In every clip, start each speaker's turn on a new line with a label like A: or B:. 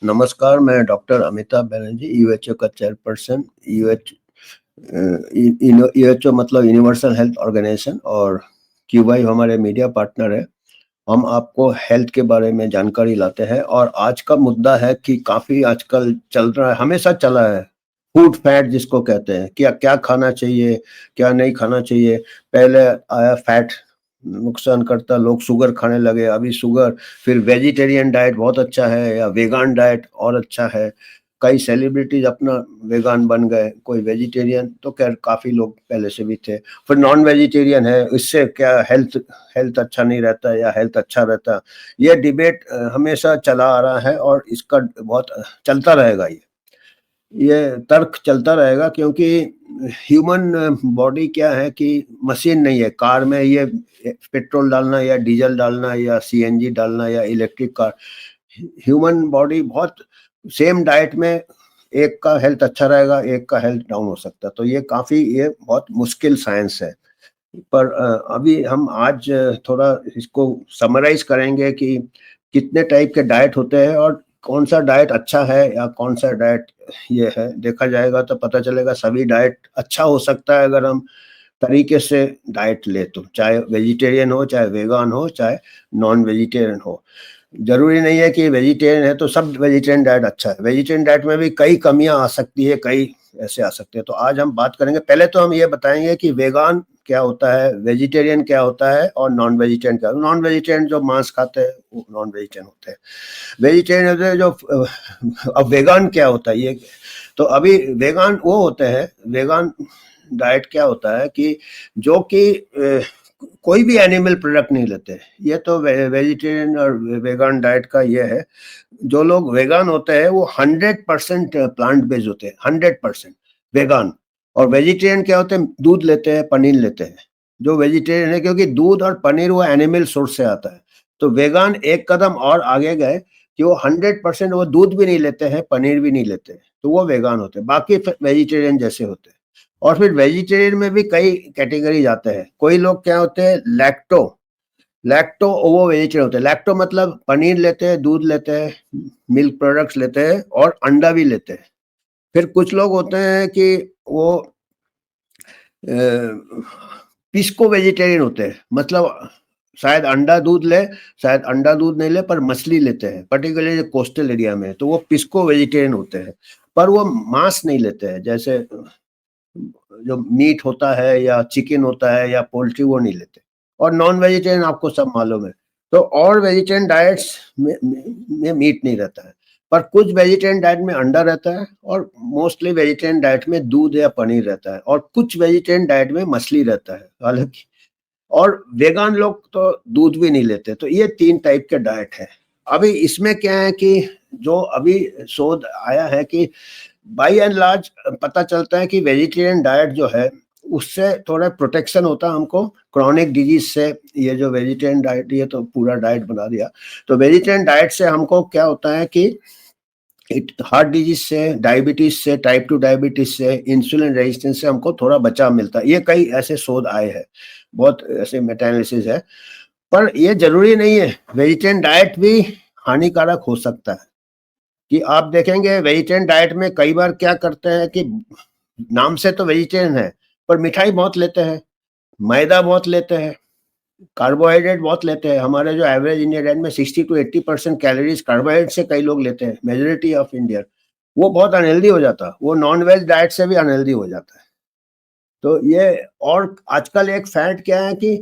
A: नमस्कार, मैं doctor Amitabh Banerjee, UHO का chairperson. Uh uh, you you know UHO मतलब यूनिवर्सल हेल्थ ऑर्गेनाइजेशन, और क्यूबाई हमारे मीडिया पार्टनर है। हम आपको हेल्थ के बारे में जानकारी लाते हैं, और आज का मुद्दा है कि काफ़ी आजकल चल रहा है, हमेशा चला है, फूड फैट जिसको कहते हैं। क्या क्या खाना चाहिए, क्या नहीं खाना चाहिए। पहले आया फैट नुकसान करता, लोग शुगर खाने लगे, अभी शुगर। फिर वेजिटेरियन डाइट बहुत अच्छा है, या वेगान डाइट और अच्छा है। कई सेलिब्रिटीज अपना वेगान बन गए, कोई वेजिटेरियन, तो खैर काफ़ी लोग पहले से भी थे। फिर नॉन वेजिटेरियन है, इससे क्या हेल्थ हेल्थ अच्छा नहीं रहता या हेल्थ अच्छा रहता। ये डिबेट हमेशा चला आ रहा है, और इसका बहुत चलता रहेगा। ये तर्क चलता रहेगा, क्योंकि ह्यूमन बॉडी क्या है कि मशीन नहीं है। कार में ये पेट्रोल डालना या डीजल डालना या सीएनजी डालना या इलेक्ट्रिक कार। ह्यूमन बॉडी बहुत सेम डाइट में एक का हेल्थ अच्छा रहेगा, एक का हेल्थ डाउन हो सकता है। तो ये बहुत मुश्किल साइंस है। पर अभी हम आज थोड़ा इसको समराइज करेंगे कि कितने टाइप के डाइट होते हैं, और कौन सा डाइट अच्छा है या कौन सा डाइट ये है। देखा जाएगा तो पता चलेगा सभी डाइट अच्छा हो सकता है अगर हम तरीके से डाइट ले, तो चाहे वेजिटेरियन हो, चाहे वेगान हो, चाहे नॉन वेजिटेरियन हो। जरूरी नहीं है कि वेजिटेरियन है तो सब वेजिटेरियन डाइट अच्छा है। वेजिटेरियन डाइट में भी कई कमियां आ सकती है, कई ऐसे आ सकते हैं। तो आज हम बात करेंगे। पहले तो हम ये बताएंगे कि वेगान क्या होता है, वेजिटेरियन क्या होता है, और नॉन वेजिटेरियन क्या। नॉन वेजिटेरियन जो मांस खाते हैं वो नॉन वेजिटेरियन होते हैं। वेजिटेरियन होते हैं जो अब वेगान क्या होता है ये। तो अभी वेगान वो होते हैं, वेगान डाइट क्या होता है कि जो कि कोई भी एनिमल प्रोडक्ट नहीं लेते। ये तो वेजिटेरियन और वेगान डाइट का ये है। जो लोग वेगान होते हैं वो 100% प्लांट बेस्ड होते हैं, 100% वेगान। और वेजिटेरियन क्या होते हैं, दूध लेते हैं, पनीर लेते हैं। जो वेजिटेरियन है, क्योंकि दूध और पनीर वो एनिमल सोर्स से आता है। तो वेगान एक कदम और आगे गए कि वो 100% वो दूध भी नहीं लेते हैं, पनीर भी नहीं लेते हैं, तो वो वेगान होते हैं। बाकी वेजिटेरियन जैसे होते हैं। और फिर वेजिटेरियन में भी कई कैटेगरी आते हैं। कोई लोग क्या होते हैं, लैक्टो लैक्टो ओवो वेजिटेरियन होते हैं। लैक्टो मतलब पनीर लेते हैं, दूध लेते हैं, मिल्क प्रोडक्ट्स लेते हैं, और अंडा भी लेते हैं। फिर कुछ लोग होते हैं कि वो पिस्को वेजिटेरियन होते हैं। मतलब शायद अंडा दूध ले, शायद अंडा दूध नहीं ले, पर मछली लेते हैं, पर्टिकुलरली कोस्टल एरिया में, तो वो पिस्को वेजिटेरियन होते हैं। पर वो मांस नहीं लेते हैं, जैसे जो मीट होता है या चिकन होता है या पोल्ट्री, वो नहीं लेते। और नॉन वेजिटेरियन आपको सब मालूम है। तो और वेजिटेरियन डाइट्स में मीट नहीं रहता है, पर कुछ वेजिटेरियन डाइट में अंडा रहता है, और मोस्टली वेजिटेरियन डाइट में दूध या पनीर रहता है, और कुछ वेजिटेरियन डाइट में मछली रहता है हालांकि। और वेगान लोग तो दूध भी नहीं लेते। तो ये 3 टाइप के डाइट है। अभी इसमें क्या है कि जो अभी शोध आया है कि बाई एंड लार्ज पता चलता है कि वेजिटेरियन डाइट जो है उससे थोड़ा प्रोटेक्शन होता है हमको क्रॉनिक डिजीज से। ये जो वेजिटेरियन डाइट, ये तो पूरा डाइट बना दिया। तो वेजिटेरियन डाइट से हमको क्या होता है कि हार्ट डिजीज से, डायबिटीज से, टाइप 2 डायबिटीज से, इंसुलिन रेजिस्टेंस से हमको थोड़ा बचाव मिलता है। ये कई ऐसे शोध आए हैं, बहुत ऐसे मेटा एनालिसिस है। पर ये जरूरी नहीं है, वेजिटेरियन डाइट भी हानिकारक हो सकता है। कि आप देखेंगे वेजिटेरियन डाइट में कई बार क्या करते हैं कि नाम से तो वेजिटेरियन है, पर मिठाई बहुत लेते हैं, मैदा बहुत लेते हैं, कार्बोहाइड्रेट बहुत लेते हैं। हमारे जो एवरेज इंडियन डाइट में 60 to 80% कैलोरीज कार्बोहाइड्रेट से कई लोग लेते हैं, मेजोरिटी ऑफ इंडिया। वो बहुत अनहेल्दी हो जाता है, वो नॉन वेज डाइट से भी अनहेल्दी हो जाता है। तो ये, और आजकल एक फैट क्या है कि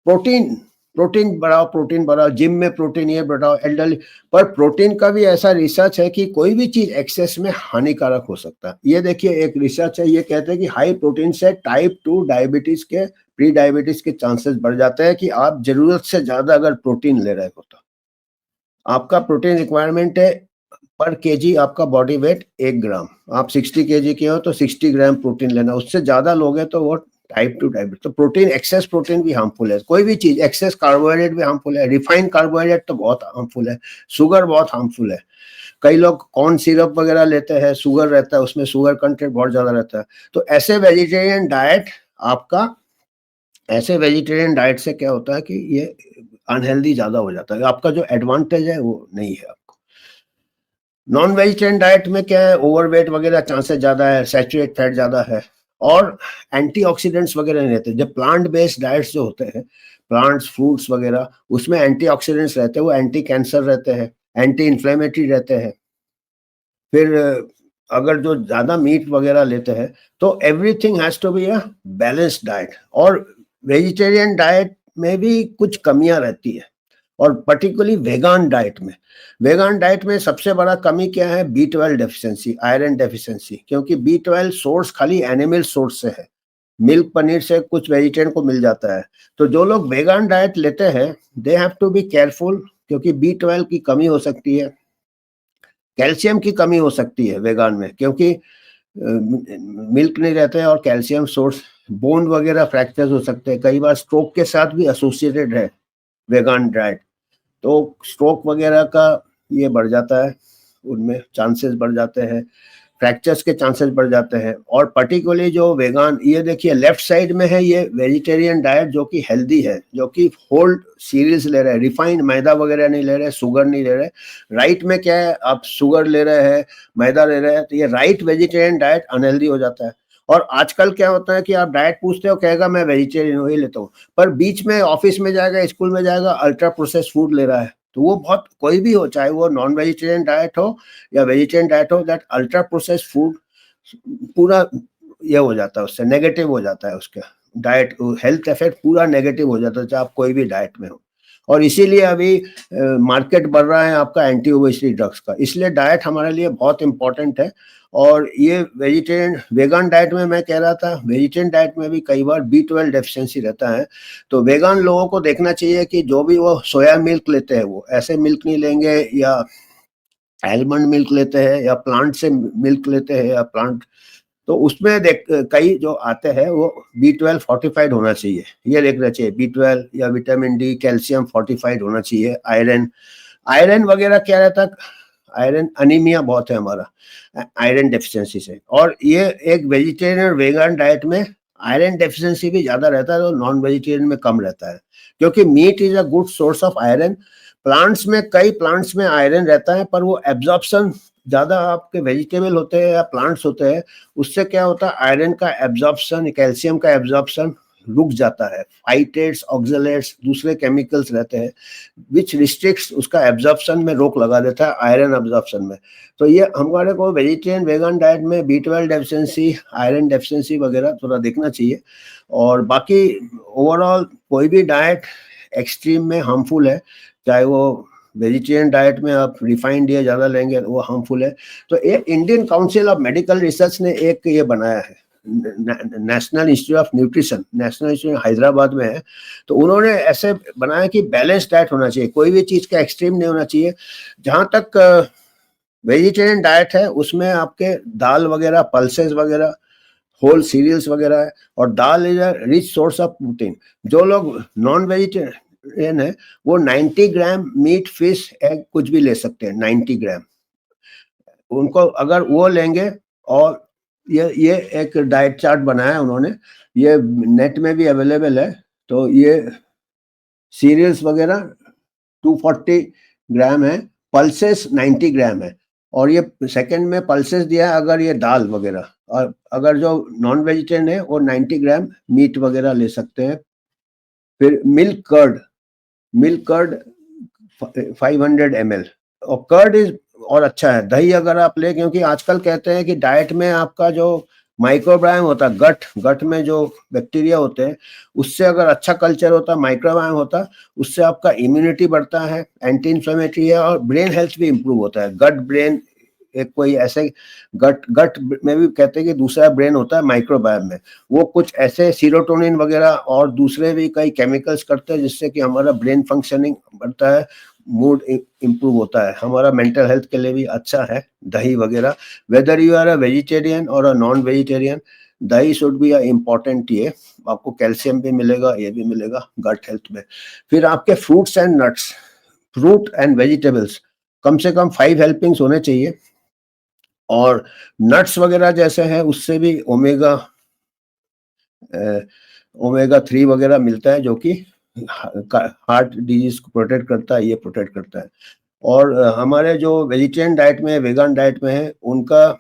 A: प्रोटीन प्रोटीन बढ़ाओ, जिम में प्रोटीन ये बढ़ाओ, एल्डरली। पर प्रोटीन का भी ऐसा रिसर्च है कि कोई भी चीज एक्सेस में हानिकारक हो सकता है। ये देखिए, एक रिसर्च है, ये कहते हैं कि हाई प्रोटीन से टाइप 2 डायबिटीज के, प्री डायबिटीज के चांसेस बढ़ जाते हैं। कि आप जरूरत से ज्यादा अगर प्रोटीन ले रहे हो तो आपका प्रोटीन रिक्वायरमेंट है पर केजी आपका बॉडी वेट 1 ग्राम। आप 60 kg के हो तो 60 ग्राम प्रोटीन लेना। उससे ज्यादा लोगे तो वो टाइप 2 डायबिटीज। तो प्रोटीन, एक्सेस प्रोटीन भी हार्मफुल है। कोई भी चीज, एक्सेस कार्बोहाइड्रेट भी हार्मफुल है। रिफाइंड कार्बोहाइड्रेट तो बहुत हार्मफुल है। शुगर बहुत हार्मफुल है। कई लोग कॉर्न सिरप वगैरह लेते हैं, शुगर रहता है उसमें, शुगर कंटेंट बहुत ज्यादा रहता है। तो ऐसे वेजिटेरियन डाइट से क्या होता है कि ये अनहेल्दी ज्यादा हो जाता है। आपका जो एडवांटेज है वो नहीं है आपको। नॉन वेजिटेरियन डाइट में क्या है, ओवरवेट वगैरह चांसेस ज्यादा है, सैचुरेट फैट ज्यादा है, और एंटीऑक्सीडेंट्स वगैरह नहीं रहते। जब प्लांट बेस्ड डाइट्स जो होते हैं, प्लांट्स फ्रूट्स वगैरह, उसमें एंटीऑक्सीडेंट्स रहते हैं, वो एंटी कैंसर रहते हैं, एंटी इन्फ्लेमेटरी रहते हैं। फिर अगर जो ज्यादा मीट वगैरह लेते हैं, तो everything has to be a balanced diet. और वेजिटेरियन डाइट में भी कुछ कमियां रहती है, और पर्टिकुलरली वेगान डाइट में सबसे बड़ा कमी क्या है, B12 डेफिशिएंसी, आयरन डेफिशिएंसी। क्योंकि B12 सोर्स खाली एनिमल सोर्स से है, मिल्क पनीर से कुछ वेजिटेरियन को मिल जाता है। तो जो लोग वेगान डाइट लेते हैं, they have to be careful, क्योंकि B12 की कमी हो सकती है, कैल्शियम की कमी हो सकती है वेगान में, क्योंकि मिल्क नहीं रहता है और कैल्शियम सोर्स, बोन वगैरह फ्रैक्चर्स हो सकते हैं, कई बार स्ट्रोक के साथ भी एसोसिएटेड है वेगान डाइट। तो स्ट्रोक वगैरह का ये बढ़ जाता है, उनमें चांसेस बढ़ जाते हैं, फ्रैक्चर्स के चांसेस बढ़ जाते हैं। और पर्टिकुलरली जो वेगान, ये देखिए लेफ्ट साइड में है ये वेजिटेरियन डाइट जो कि हेल्दी है, जो कि होल सीरियल्स ले रहे हैं, रिफाइंड मैदा वगैरह नहीं ले रहे, शुगर नहीं ले रहे। राइट में क्या है, आप शुगर ले रहे हैं, मैदा ले रहे हैं, तो ये राइट वेजिटेरियन डाइट अनहेल्दी हो जाता है। और आजकल क्या होता है कि आप डाइट पूछते हो, कहेगा मैं वेजिटेरियन वही लेता हूँ, पर बीच में ऑफिस में जाएगा, स्कूल में जाएगा, अल्ट्रा प्रोसेस फूड ले रहा है। तो वो बहुत, कोई भी हो, चाहे वो नॉन वेजिटेरियन डाइट हो या वेजिटेरियन डाइट हो, दैट अल्ट्रा प्रोसेस फूड पूरा ये हो जाता है, उससे नेगेटिव हो जाता है, उसका डाइट हेल्थ इफेक्ट पूरा नेगेटिव हो जाता है, चाहे आप कोई भी डाइट में हो। और इसीलिए अभी मार्केट बढ़ रहा है आपका एंटी ओबेसिटी ड्रग्स का, इसलिए डाइट हमारे लिए बहुत इंपॉर्टेंट है। और ये वेजिटेरियन वेगन डाइट में मैं कह रहा था, वेजिटेरियन डाइट में भी कई बार B12 डेफिशिएंसी रहता है। तो वेगन लोगों को देखना चाहिए कि जो भी वो सोया मिल्क लेते हैं, वो ऐसे मिल्क नहीं लेंगे, या आलमंड मिल्क लेते हैं, या प्लांट से मिल्क लेते हैं, या प्लांट, तो उसमें देख कई जो आते हैं वो B12 फोर्टिफाइड होना चाहिए, ये देखना चाहिए। B12 या विटामिन डी, कैल्शियम फोर्टिफाइड होना चाहिए। आयरन, आयरन वगैरह क्या रहता है, आयरन अनीमिया बहुत है हमारा आयरन डेफिशिएंसी से। और ये एक वेजिटेरियन और वेगन डाइट में आयरन डेफिशिएंसी भी ज्यादा रहता है, तो नॉन वेजिटेरियन में कम रहता है, क्योंकि meat is a good source of iron. Plants में, कई प्लांट्स में आयरन रहता है, पर वो एब्जॉर्प्शन ज्यादा, आपके वेजिटेबल होते हैं या प्लांट्स होते हैं, उससे क्या होता है, आयरन का एब्जॉर्प्शन, कैल्शियम का एब्जॉर्प्शन रुक जाता है। फाइटेट्स, ऑक्सलेट्स, दूसरे केमिकल्स रहते हैं विच रिस्ट्रिक्ट्स उसका एब्जॉर्प्शन में, रोक लगा देता है आयरन एब्जॉर्प्शन में। तो ये हमारे को वेजिटेरियन वेगन डाइट में B12 डेफिशिएंसी, आयरन डेफिशिएंसी वगैरह थोड़ा देखना चाहिए। और बाकी ओवरऑल कोई भी डाइट एक्सट्रीम में हार्मफुल है, चाहे वो वेजिटेरियन डाइट में आप रिफाइंड या ज़्यादा लेंगे वो हार्मफुल है। तो एक Indian council of medical research ने एक ये बनाया है, national institute of nutrition, national institute Hyderabad में है। तो उन्होंने ऐसे बनाया कि बैलेंस डाइट होना चाहिए, कोई भी चीज़ का एक्सट्रीम नहीं होना चाहिए। जहाँ तक वेजिटेरियन डाइट है, उसमें आपके दाल वगैरह, पल्सेस वगैरह, होल सीरियल्स वगैरह है, और dal is a rich source of protein. जो लोग नॉन वेजिटेरियन है, वो 90 ग्राम मीट, फिश, एग कुछ भी ले सकते हैं, 90 ग्राम उनको अगर वो लेंगे। और ये एक डाइट चार्ट बनाया है उन्होंने, ये नेट में भी अवेलेबल है। तो ये सीरियल्स वगैरह 240 ग्राम है, पल्सेस 90 ग्राम है, और ये सेकंड में पल्सेस दिया है अगर ये दाल वगैरह। और अगर जो नॉन वेजिटेरियन है वो 90 ग्राम मीट वगैरह ले सकते हैं। फिर मिल्क कर्ड 500 ml, और कर्ड इज और अच्छा है। दही अगर आप ले, क्योंकि आजकल कहते हैं कि डाइट में आपका जो माइक्रोबायोम होता है, गट में जो बैक्टीरिया होते हैं, उससे अगर अच्छा कल्चर होता, माइक्रोबायोम होता, उससे आपका इम्यूनिटी बढ़ता है, एंटी इन्फ्लेमेटरी है, और ब्रेन हेल्थ भी इम्प्रूव होता है। गट ब्रेन एक कोई ऐसे, गट गट में भी कहते हैं कि दूसरा ब्रेन होता है माइक्रोबायोम में, वो कुछ ऐसे सीरोटोनिन वगैरह और दूसरे भी कई केमिकल्स करते हैं, जिससे कि हमारा ब्रेन फंक्शनिंग बढ़ता है, मूड इम्प्रूव होता है, हमारा मेंटल हेल्थ के लिए भी अच्छा है दही वगैरह। Whether you are a vegetarian और a non vegetarian, dahi should be a important. ये आपको कैल्शियम भी मिलेगा, ये भी मिलेगा गट हेल्थ में। फिर आपके fruits and nuts, fruit and vegetables कम से कम 5 हेल्पिंग्स होने चाहिए। और नट्स वगैरह जैसे हैं, उससे भी ओमेगा 3 वगैरह मिलता है, जो कि हार्ट डिजीज को प्रोटेक्ट करता है, ये प्रोटेक्ट करता है। और हमारे जो वेजिटेरियन डाइट में, वेगन डाइट में है, उनका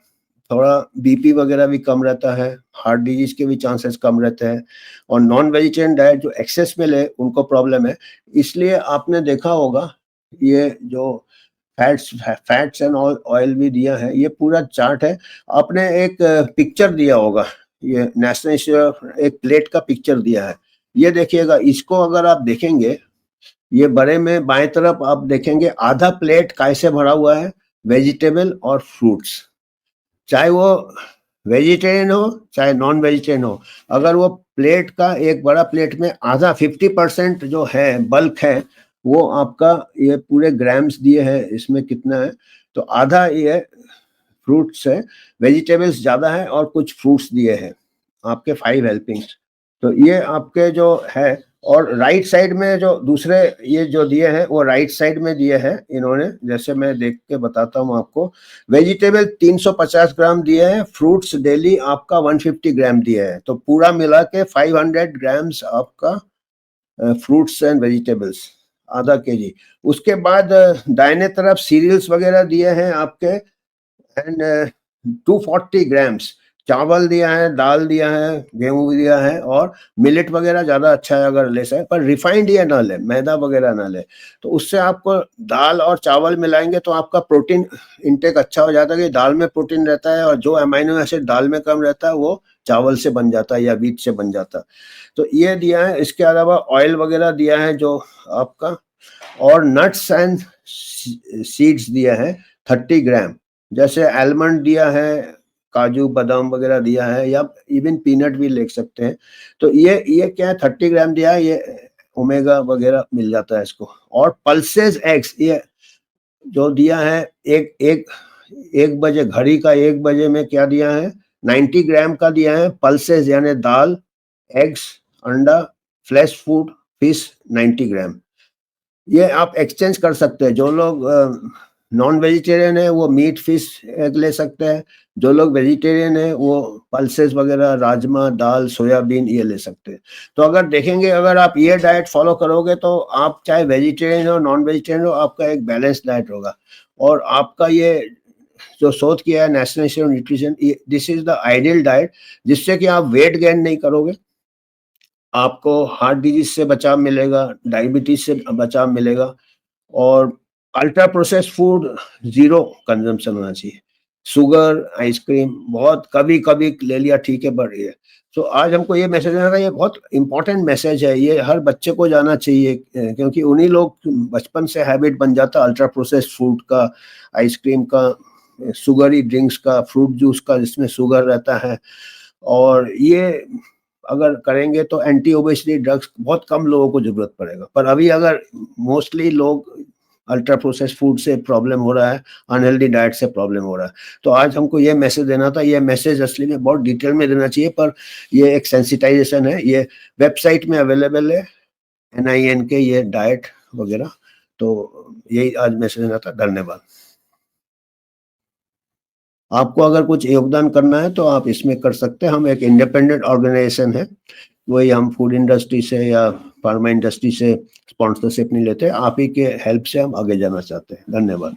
A: थोड़ा बीपी वगैरह भी कम रहता है, हार्ट डिजीज के भी चांसेस कम रहते हैं। और नॉन वेजिटेरियन डाइट जो एक्सेस में ले उनको प्रॉब्लम है। इसलिए आपने देखा होगा ये जो फैट्स एंड ऑयल भी दिया है, ये पूरा चार्ट है। आपने एक पिक्चर दिया होगा, ये नेशनल इंस्टीट्यूट एक प्लेट का पिक्चर दिया है, ये देखिएगा। इसको अगर आप देखेंगे, ये बड़े में बाएं तरफ आप देखेंगे आधा प्लेट कैसे भरा हुआ है, वेजिटेबल और फ्रूट्स। चाहे वो वेजिटेरियन हो चाहे नॉन वेजिटेरियन हो, अगर वो प्लेट का एक बड़ा प्लेट में आधा 50% जो है बल्क है, वो आपका ये पूरे ग्राम्स दिए हैं, इसमें कितना है, तो आधा ये फ्रूट्स है, वेजिटेबल्स ज़्यादा है और कुछ फ्रूट्स दिए हैं आपके 5 हेल्पिंग्स। तो ये आपके जो है, और राइट साइड में जो दूसरे ये जो दिए हैं वो राइट साइड में दिए हैं इन्होंने, जैसे मैं देख के बताता हूँ आपको। वेजिटेबल 350 ग्राम दिए हैं, फ्रूट्स डेली आपका 150 ग्राम दिए हैं, तो पूरा मिला के 500 ग्राम्स आपका फ्रूट्स एंड वेजिटेबल्स, आधा केजी। उसके बाद दाहिने तरफ सीरियल्स वगैरह दिए हैं आपके, एंड 240 ग्राम्स चावल दिया है, दाल दिया है, गेहूं दिया है, और मिलेट वगैरह ज़्यादा अच्छा है अगर ले सके, पर रिफाइंड ये ना ले, मैदा वगैरह ना ले। तो उससे आपको दाल और चावल मिलाएंगे तो आपका प्रोटीन इंटेक अच्छा हो जाता है, कि दाल में प्रोटीन रहता है और जो अमाइनो एसिड दाल में कम रहता है वो चावल से बन जाता है या व्हीट से बन जाता है। तो ये दिया है। इसके अलावा ऑयल वगैरह दिया है जो आपका, और नट्स एंड सीड्स दिया है 30 ग्राम, जैसे आलमंड दिया है, काजू बादाम वगैरह दिया है, या इवन पीनट भी ले सकते हैं। तो ये क्या है, 30 ग्राम दिया है, ये ओमेगा वगैरह मिल जाता है इसको। और पल्सेस एग्स ये जो दिया है, एक बजे, घड़ी का 1 बजे में क्या दिया है, 90 ग्राम का दिया है पल्सेस, यानी दाल, एग्स, अंडा, फ्लैश फूड, फिश 90 ग्राम। ये आप एक्सचेंज कर सकते हैं। जो लोग नॉन वेजिटेरियन है वो मीट फिश एग ले सकते हैं, जो लोग वेजिटेरियन है वो पल्सेस वगैरह, राजमा, दाल, सोयाबीन ये ले सकते हैं। तो अगर देखेंगे, अगर आप ये डाइट फॉलो करोगे तो आप चाहे वेजिटेरियन हो नॉन वेजिटेरियन हो, आपका एक बैलेंस डाइट होगा। और आपका ये जो शोध किया है national institute of nutrition, this is the ideal diet, जिससे कि आप वेट गेन नहीं करोगे, आपको हार्ट डिजीज से बचाव मिलेगा, डायबिटीज से बचाव मिलेगा, और ultra processed food zero consumption होना चाहिए। शुगर, आइसक्रीम बहुत कभी-कभी ले लिया ठीक है, बट ये तो आज हमको ये मैसेज देना था, ये बहुत इम्पोर्टेंट मैसेज है, ये हर बच्चे को जाना चाहिए, क्योंकि उन्हीं लोग बचपन से हैबिट बन जाता है अल्ट्रा प्रोसेस्ड फूड का, आइसक्रीम का, शुगरी ड्रिंक्स का, फ्रूट जूस का जिसमें शुगर रहता है। और ये अगर करेंगे तो एंटी ओबेसिटी ड्रग्स बहुत कम लोगों को ज़रूरत पड़ेगा। पर अभी अगर मोस्टली लोग अल्ट्रा प्रोसेस्ड फूड से प्रॉब्लम हो रहा है, अनहेल्दी डाइट से प्रॉब्लम हो रहा है। तो आज हमको ये मैसेज देना था। ये मैसेज असली में बहुत डिटेल में देना चाहिए, पर ये एक सेंसिटाइजेशन है। ये वेबसाइट में अवेलेबल है, NIN के ये डाइट वगैरह। तो यही आज मैसेज देना था। धन्यवाद। आपको अगर कुछ योगदान करना है तो आप इसमें कर सकते हैं। हम एक इंडिपेंडेंट ऑर्गेनाइजेशन है, वही हम फूड इंडस्ट्री से या फार्मा इंडस्ट्री से स्पॉन्सरशिप नहीं लेते। आप ही के हेल्प से हम आगे जाना चाहते हैं। धन्यवाद।